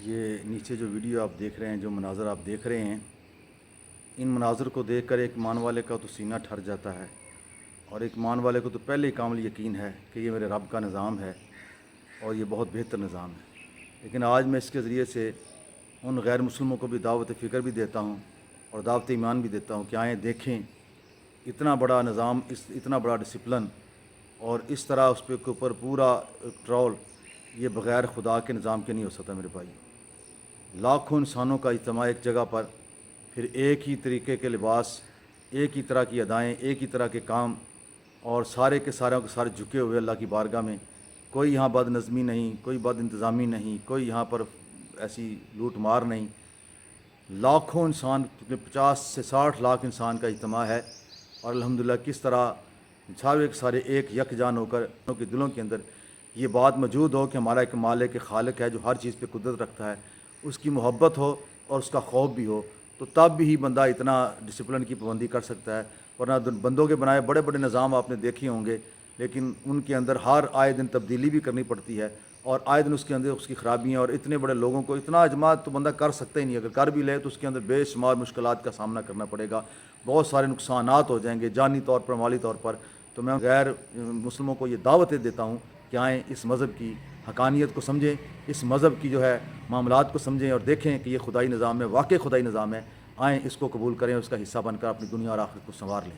یہ نیچے جو ویڈیو آپ دیکھ رہے ہیں، جو مناظر آپ دیکھ رہے ہیں، ان مناظر کو دیکھ کر ایک ایمان والے کا تو سینہ ٹھر جاتا ہے، اور ایک ایمان والے کو تو پہلے ہی کامل یقین ہے کہ یہ میرے رب کا نظام ہے اور یہ بہت بہتر نظام ہے۔ لیکن آج میں اس کے ذریعے سے ان غیر مسلموں کو بھی دعوت فکر بھی دیتا ہوں اور دعوت ایمان بھی دیتا ہوں کہ آئیں دیکھیں اتنا بڑا نظام، اتنا بڑا ڈسپلن اور اس طرح اس پہ اوپر پورا کنٹرول، یہ بغیر خدا کے نظام کے نہیں ہو سکتا میرے بھائی۔ لاکھوں انسانوں کا اجتماع ایک جگہ پر، پھر ایک ہی طریقے کے لباس، ایک ہی طرح کی ادائیں، ایک ہی طرح کے کام، اور سارے کے سارے جھکے ہوئے اللہ کی بارگاہ میں۔ کوئی یہاں بد نظمی نہیں، کوئی بد انتظامی نہیں، کوئی یہاں پر ایسی لوٹ مار نہیں۔ لاکھوں انسان، 50 سے 60 لاکھ انسان کا اجتماع ہے، اور الحمدللہ کس طرح سارے ایک یکجان ہو کر ان کے دلوں کے اندر یہ بات موجود ہو کہ ہمارا ایک مالک خالق ہے جو ہر چیز پہ قدرت رکھتا ہے، اس کی محبت ہو اور اس کا خوف بھی ہو، تو تب بھی بندہ اتنا ڈسپلن کی پابندی کر سکتا ہے۔ ورنہ بندوں کے بنائے بڑے بڑے نظام آپ نے دیکھے ہوں گے، لیکن ان کے اندر ہر آئے دن تبدیلی بھی کرنی پڑتی ہے، اور آئے دن اس کے اندر اس کی خرابیاں، اور اتنے بڑے لوگوں کو اتنا اجماع تو بندہ کر سکتا ہی نہیں۔ اگر کر بھی لے تو اس کے اندر بے شمار مشکلات کا سامنا کرنا پڑے گا، بہت سارے نقصانات ہو جائیں گے جانی طور پر، مالی طور پر۔ تو میں غیر مسلموں کو یہ دعوت دیتا ہوں کہ آئیں اس مذہب کی حقانیت کو سمجھیں، اس مذہب کی جو ہے معاملات کو سمجھیں، اور دیکھیں کہ یہ خدائی نظام ہے، واقعی خدائی نظام ہے۔ آئیں اس کو قبول کریں، اس کا حصہ بن کر اپنی دنیا اور آخرت کو سنوار لیں۔